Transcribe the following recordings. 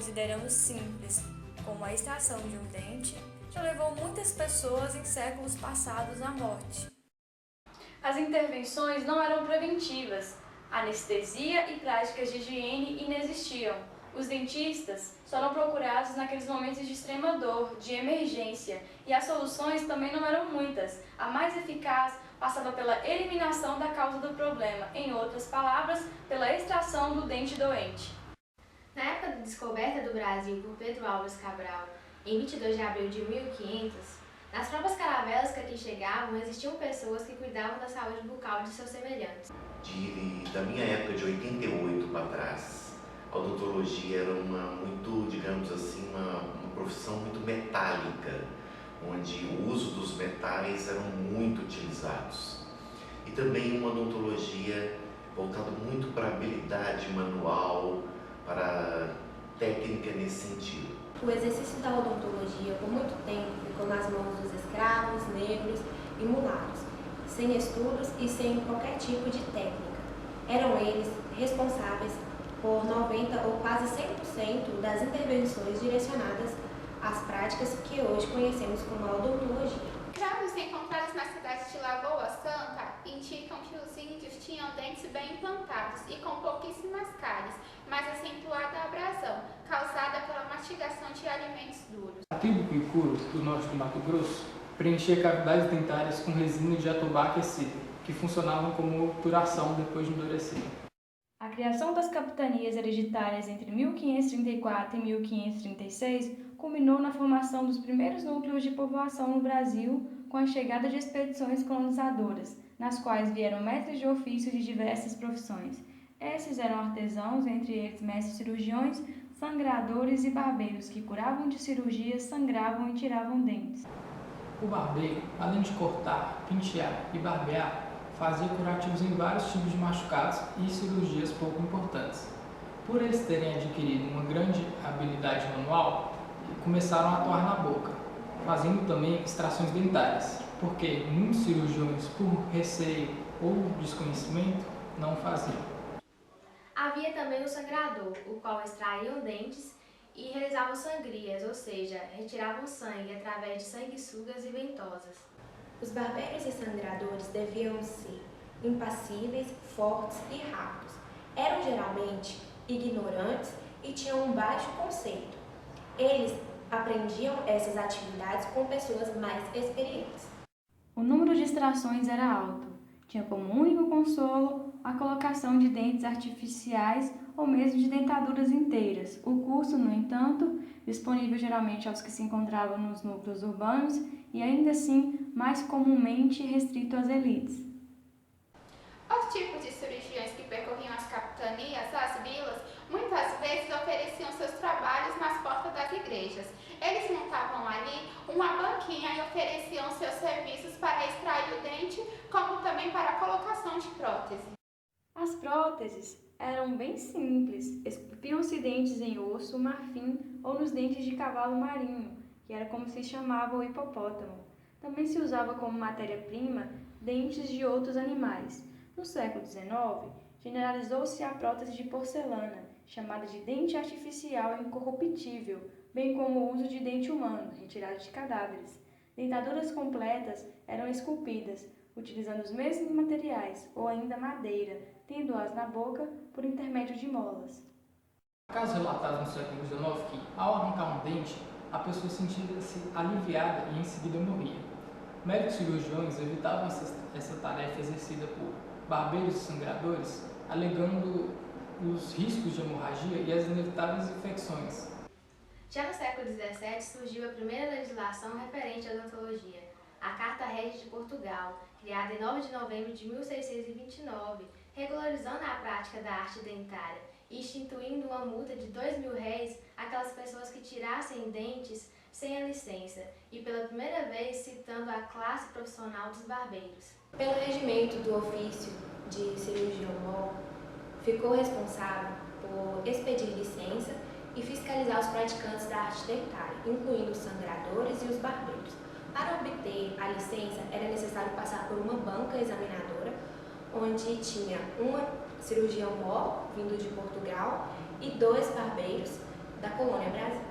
consideramos simples, como a extração de um dente, já levou muitas pessoas em séculos passados à morte. As intervenções não eram preventivas. Anestesia e práticas de higiene inexistiam. Os dentistas só eram procurados naqueles momentos de extrema dor, de emergência, e as soluções também não eram muitas. A mais eficaz passava pela eliminação da causa do problema, em outras palavras, pela extração do dente doente. Na época da descoberta do Brasil por Pedro Álvares Cabral, em 22 de abril de 1500, nas próprias caravelas que aqui chegavam, existiam pessoas que cuidavam da saúde bucal de seus semelhantes. Da minha época de 88 para trás, a odontologia era muito, digamos assim, uma profissão muito metálica, onde o uso dos metais eram muito utilizados. E também uma odontologia voltada muito para a habilidade manual, para técnica nesse sentido. O exercício da odontologia por muito tempo ficou nas mãos dos escravos, negros e mulatos, sem estudos e sem qualquer tipo de técnica. Eram eles responsáveis por 90% ou quase 100% das intervenções direcionadas às práticas que hoje conhecemos como a odontologia. Cravos encontrados na cidade de Lagoa Santa indicam que os índios tinham dentes bem implantados e com pouquíssimas cáries, mas acentuada a abrasão, causada pela mastigação de alimentos duros. A tribo Picuro, do norte do Mato Grosso, preenchia cavidades dentárias com resina de jatobá aquecida, que funcionavam como obturação depois de endurecer. A criação das capitanias hereditárias entre 1534 e 1536 culminou na formação dos primeiros núcleos de povoação no Brasil, com a chegada de expedições colonizadoras, nas quais vieram mestres de ofício de diversas profissões. Esses eram artesãos, entre eles mestres cirurgiões, sangradores e barbeiros, que curavam de cirurgias, sangravam e tiravam dentes. O barbeiro, além de cortar, pentear e barbear, fazia curativos em vários tipos de machucados e cirurgias pouco importantes. Por eles terem adquirido uma grande habilidade manual, começaram a atuar na boca, fazendo também extrações dentárias, porque muitos cirurgiões, por receio ou desconhecimento, não faziam. Havia também o sangrador, o qual extraía dentes e realizava sangrias, ou seja, retiravam sangue através de sanguessugas e ventosas. Os barbeiros e sangradores deviam ser impassíveis, fortes e rápidos. Eram geralmente ignorantes e tinham um baixo conceito. Eles aprendiam essas atividades com pessoas mais experientes. O número de extrações era alto. Tinha como único consolo a colocação de dentes artificiais ou mesmo de dentaduras inteiras. O curso, no entanto, disponível geralmente aos que se encontravam nos núcleos urbanos e ainda assim mais comumente restrito às elites. Os tipos de cirurgiões que percorriam as capitanias, as vilas, muitas vezes ofereciam seus trabalhos nas portas das igrejas. Eles montavam ali uma banquinha e ofereciam seus serviços para extrair o dente, como também para a colocação de prótese. As próteses eram bem simples, esculpiam-se dentes em osso, marfim ou nos dentes de cavalo marinho, que era como se chamava o hipopótamo. Também se usava como matéria-prima dentes de outros animais. No século XIX, generalizou-se a prótese de porcelana, chamada de dente artificial incorruptível, bem como o uso de dente humano, retirado de cadáveres. Dentaduras completas eram esculpidas, utilizando os mesmos materiais, ou ainda madeira, tendo-as na boca por intermédio de molas. Há casos relatados no século XIX que, ao arrancar um dente, a pessoa sentia-se aliviada e em seguida morria. Médicos cirurgiões evitavam essa tarefa exercida por barbeiros e sangradores, alegando os riscos de hemorragia e as inevitáveis infecções. Já no século XVII surgiu a primeira legislação referente à odontologia, a Carta Régia de Portugal, criada em 9 de novembro de 1629, regularizando a prática da arte dentária e instituindo uma multa de R$2.000 àquelas pessoas que tirassem dentes sem a licença e pela primeira vez citando a classe profissional dos barbeiros. Pelo regimento do ofício de cirurgião-mor, ficou responsável por expedir licença e fiscalizar os praticantes da arte dentária, incluindo os sangradores e os barbeiros. Para obter a licença, era necessário passar por uma banca examinadora, onde tinha uma cirurgião-mor, vindo de Portugal, e 2 barbeiros da colônia Brasil.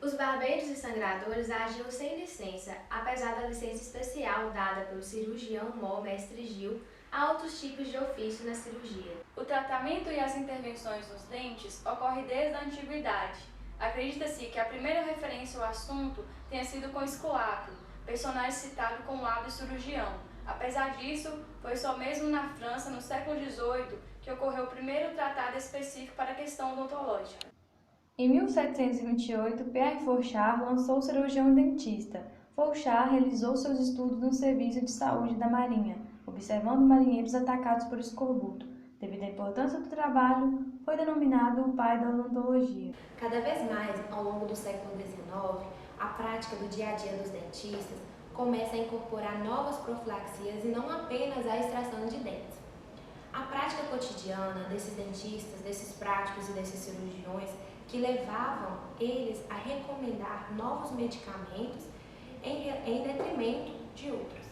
Os barbeiros e sangradores agiam sem licença, apesar da licença especial dada pelo cirurgião Mó Mestre Gil a outros tipos de ofício na cirurgia. O tratamento e as intervenções nos dentes ocorrem desde a antiguidade. Acredita-se que a primeira referência ao assunto tenha sido com Escuáquio, personagem citado como hábil cirurgião. Apesar disso, foi só mesmo na França, no século XVIII, que ocorreu o primeiro tratado específico para a questão odontológica. Em 1728, Pierre Fauchard lançou o cirurgião dentista. Fauchard realizou seus estudos no Serviço de Saúde da Marinha, observando marinheiros atacados por escorbuto. Devido à importância do trabalho, foi denominado o pai da odontologia. Cada vez mais, ao longo do século XIX, a prática do dia a dia dos dentistas começa a incorporar novas profilaxias e não apenas a extração de dentes. A prática cotidiana desses dentistas, desses práticos e desses cirurgiões que levavam eles a recomendar novos medicamentos em detrimento de outros.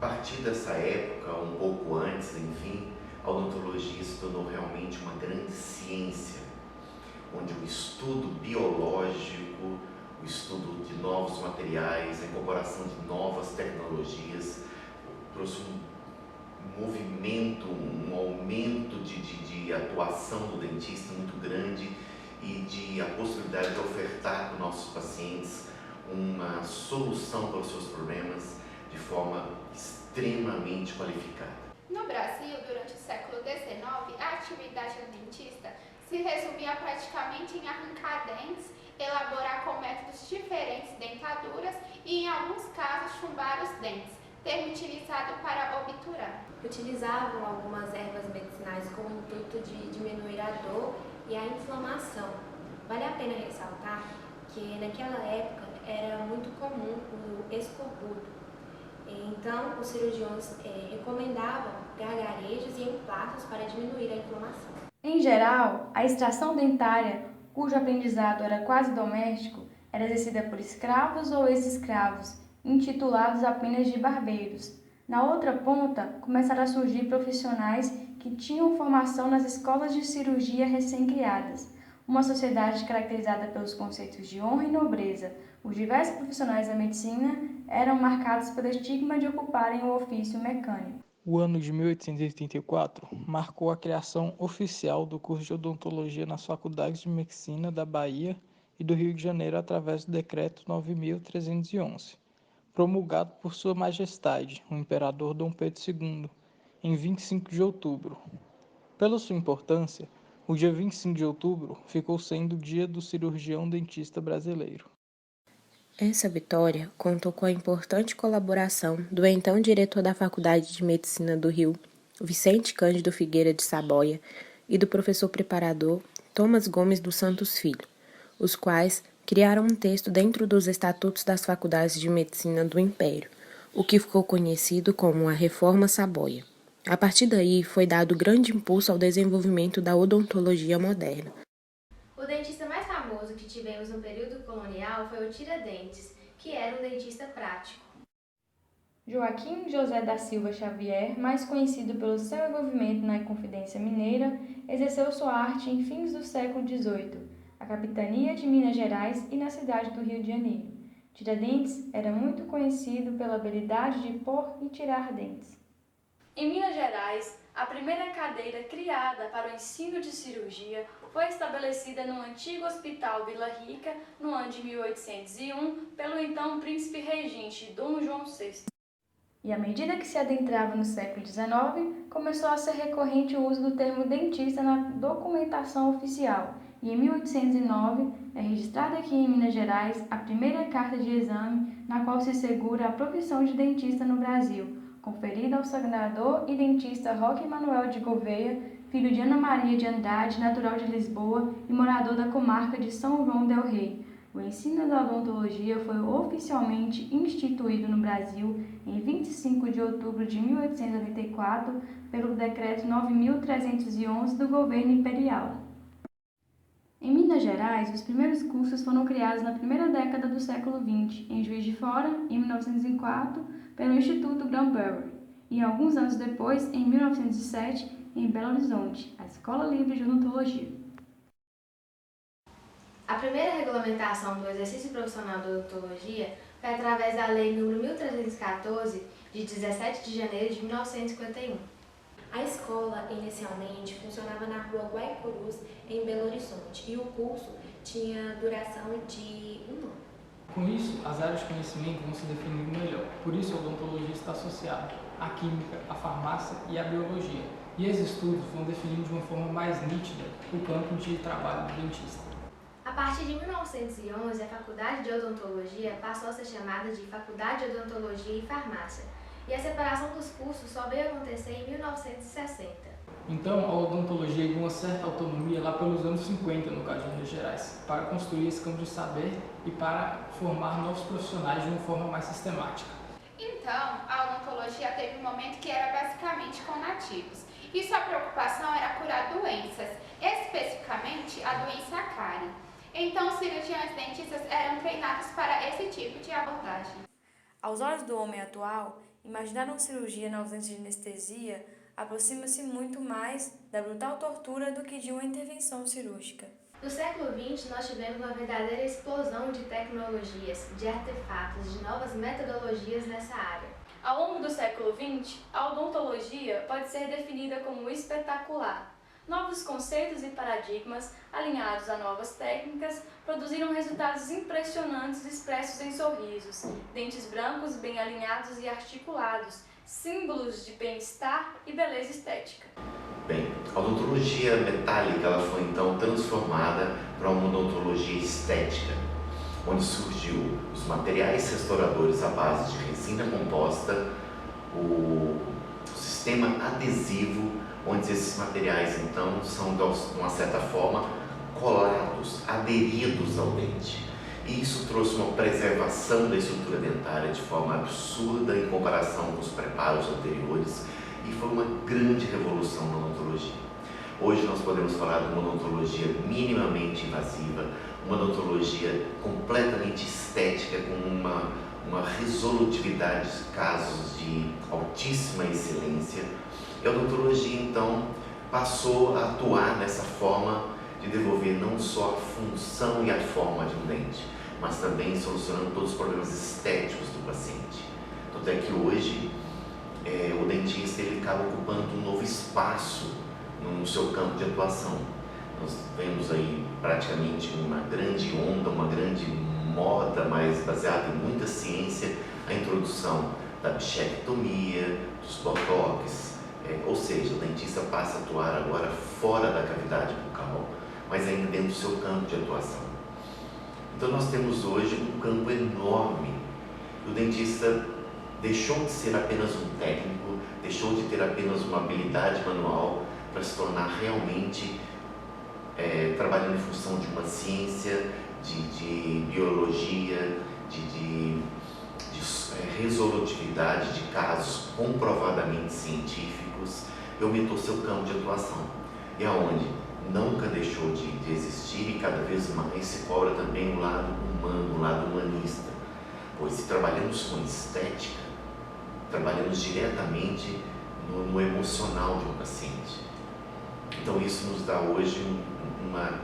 A partir dessa época, um pouco antes, enfim, a odontologia se tornou realmente uma grande ciência, onde o estudo biológico, o estudo de novos materiais, a incorporação de novas tecnologias trouxe um movimento, um aumento de atuação do dentista muito grande e a possibilidade de ofertar para os nossos pacientes uma solução para os seus problemas de forma extremamente qualificada. No Brasil, durante o século XIX, a atividade do dentista se resumia praticamente em arrancar dentes, elaborar com métodos diferentes dentaduras e, em alguns casos, chumbar os dentes, termo utilizado para obturar. Utilizavam algumas ervas medicinais com o intuito de diminuir a dor e a inflamação. Vale a pena ressaltar que naquela época era muito comum o escorbuto. Então, os cirurgiões recomendavam gargarejos e emplastos para diminuir a inflamação. Em geral, a extração dentária, cujo aprendizado era quase doméstico, era exercida por escravos ou ex-escravos, intitulados apenas de barbeiros. Na outra ponta, começaram a surgir profissionais que tinham formação nas escolas de cirurgia recém-criadas, uma sociedade caracterizada pelos conceitos de honra e nobreza. Os diversos profissionais da medicina eram marcados pelo estigma de ocuparem o ofício mecânico. O ano de 1884 marcou a criação oficial do curso de odontologia nas faculdades de medicina da Bahia e do Rio de Janeiro através do Decreto 9.311, promulgado por Sua Majestade, o Imperador Dom Pedro II, em 25 de outubro. Pela sua importância, o dia 25 de outubro ficou sendo o Dia do Cirurgião Dentista Brasileiro. Essa vitória contou com a importante colaboração do então diretor da Faculdade de Medicina do Rio, Vicente Cândido Figueira de Saboia, e do professor preparador Thomas Gomes dos Santos Filho, os quais criaram um texto dentro dos estatutos das faculdades de medicina do Império, o que ficou conhecido como a Reforma Saboia. A partir daí, foi dado grande impulso ao desenvolvimento da odontologia moderna. O dentista mais famoso que tivemos no período colonial foi o Tiradentes, que era um dentista prático. Joaquim José da Silva Xavier, mais conhecido pelo seu envolvimento na Inconfidência Mineira, exerceu sua arte em fins do século XVIII, a capitania de Minas Gerais e na cidade do Rio de Janeiro. Tiradentes era muito conhecido pela habilidade de pôr e tirar dentes. Em Minas Gerais, a primeira cadeira criada para o ensino de cirurgia foi estabelecida no antigo Hospital Vila Rica no ano de 1801 pelo então príncipe regente Dom João VI. E à medida que se adentrava no século XIX, começou a ser recorrente o uso do termo dentista na documentação oficial, e em 1809 é registrada aqui em Minas Gerais a primeira carta de exame na qual se assegura a profissão de dentista no Brasil, conferida ao sangrador e dentista Roque Manuel de Gouveia, filho de Ana Maria de Andrade, natural de Lisboa e morador da comarca de São João del Rei. O ensino da odontologia foi oficialmente instituído no Brasil em 25 de outubro de 1884 pelo Decreto 9.311 do Governo Imperial. Em Minas Gerais, os primeiros cursos foram criados na primeira década do século XX, em Juiz de Fora, em 1904, pelo Instituto Granberry, e alguns anos depois, em 1907, em Belo Horizonte, a Escola Livre de Odontologia. A primeira regulamentação do exercício profissional da odontologia foi através da Lei nº 1314, de 17 de janeiro de 1951. A escola, inicialmente, funcionava na rua Guaicurus, em Belo Horizonte, e o curso tinha duração de 1 ano. Com isso, as áreas de conhecimento vão se definindo melhor. Por isso, a odontologia está associada à química, à farmácia e à biologia. E esses estudos vão definindo de uma forma mais nítida o campo de trabalho do dentista. A partir de 1911, a Faculdade de Odontologia passou a ser chamada de Faculdade de Odontologia e Farmácia, e a separação dos cursos só veio acontecer em 1960. Então, a odontologia ganhou uma certa autonomia lá pelos anos 50, no caso de Minas Gerais, para construir esse campo de saber e para formar novos profissionais de uma forma mais sistemática. Então, a odontologia teve um momento que era basicamente com nativos, e sua preocupação era curar doenças, especificamente a doença cárie. Então, os cirurgiões dentistas eram treinados para esse tipo de abordagem. Aos olhos do homem atual, imaginar uma cirurgia na ausência de anestesia aproxima-se muito mais da brutal tortura do que de uma intervenção cirúrgica. No século XX, nós tivemos uma verdadeira explosão de tecnologias, de artefatos, de novas metodologias nessa área. Ao longo do século XX, a odontologia pode ser definida como espetacular. Novos conceitos e paradigmas, alinhados a novas técnicas, produziram resultados impressionantes expressos em sorrisos, dentes brancos bem alinhados e articulados, símbolos de bem-estar e beleza estética. Bem, a odontologia metálica ela foi então transformada para uma odontologia estética, onde surgiu os materiais restauradores à base de resina composta, o sistema adesivo, onde esses materiais então são de uma certa forma colados, aderidos ao dente. E isso trouxe uma preservação da estrutura dentária de forma absurda em comparação com os preparos anteriores e foi uma grande revolução na odontologia. Hoje nós podemos falar de uma odontologia minimamente invasiva, uma odontologia completamente estética, com uma resolutividade de casos de altíssima excelência. E a odontologia, então, passou a atuar nessa forma de devolver não só a função e a forma de um dente, mas também solucionando todos os problemas estéticos do paciente. Tanto é que hoje, o dentista ele acaba ocupando um novo espaço no seu campo de atuação. Nós vemos aí praticamente uma grande onda, uma grande moda, mas baseada em muita ciência, a introdução da bichectomia, dos botox, ou seja, o dentista passa a atuar agora fora da cavidade bucal, mas ainda dentro do seu campo de atuação. Então nós temos hoje um campo enorme. O dentista deixou de ser apenas um técnico, deixou de ter apenas uma habilidade manual para se tornar realmente trabalhando em função de uma ciência, de biologia, de resolutividade de casos comprovadamente científicos, e aumentou seu campo de atuação. E aonde nunca deixou de existir e cada vez mais se cobra também o lado humano, o lado humanista. Pois se trabalhamos com estética, trabalhamos diretamente no emocional de um paciente. Então isso nos dá hoje uma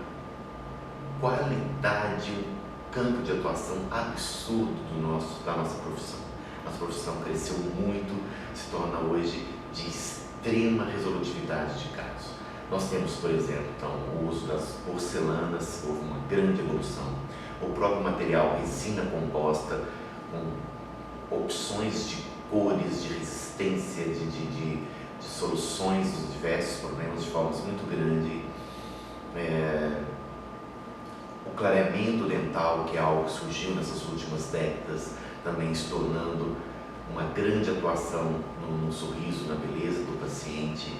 qualidade, um campo de atuação absurdo da nossa profissão. Nossa profissão cresceu muito, se torna hoje de extrema resolutividade de casos. Nós temos, por exemplo, então, o uso das porcelanas, houve uma grande evolução. O próprio material resina composta, com opções de cores, de resistência, de soluções dos diversos problemas de formas muito grande. O clareamento dental, que é algo que surgiu nessas últimas décadas, também se tornando uma grande atuação no sorriso, na beleza do paciente.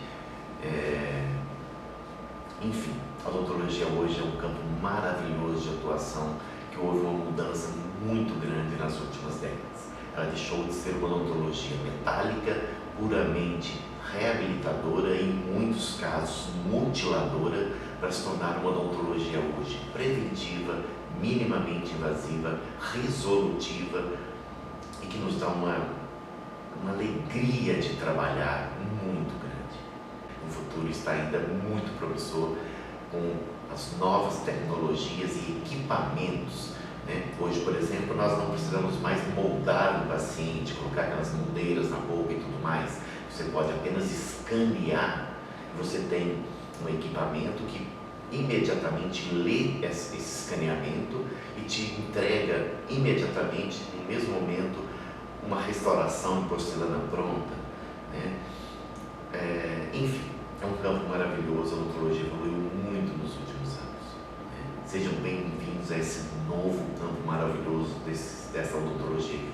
Enfim, a odontologia hoje é um campo maravilhoso de atuação, que houve uma mudança muito grande nas últimas décadas. Ela deixou de ser uma odontologia metálica, puramente reabilitadora e, em muitos casos, mutiladora, para se tornar uma odontologia hoje preventiva, minimamente invasiva, resolutiva e que nos dá uma alegria de trabalhar muito grande. O futuro está ainda muito promissor, com as novas tecnologias e equipamentos, né? Hoje, por exemplo, nós não precisamos mais moldar o paciente, colocar aquelas moldeiras na boca e tudo mais. Você pode apenas escanear, você tem um equipamento que imediatamente lê esse escaneamento e te entrega imediatamente, no mesmo momento, uma restauração em porcelana pronta, né? Enfim, é um campo maravilhoso, a odontologia evoluiu muito nos últimos anos, né? Sejam bem-vindos a esse novo campo maravilhoso dessa odontologia que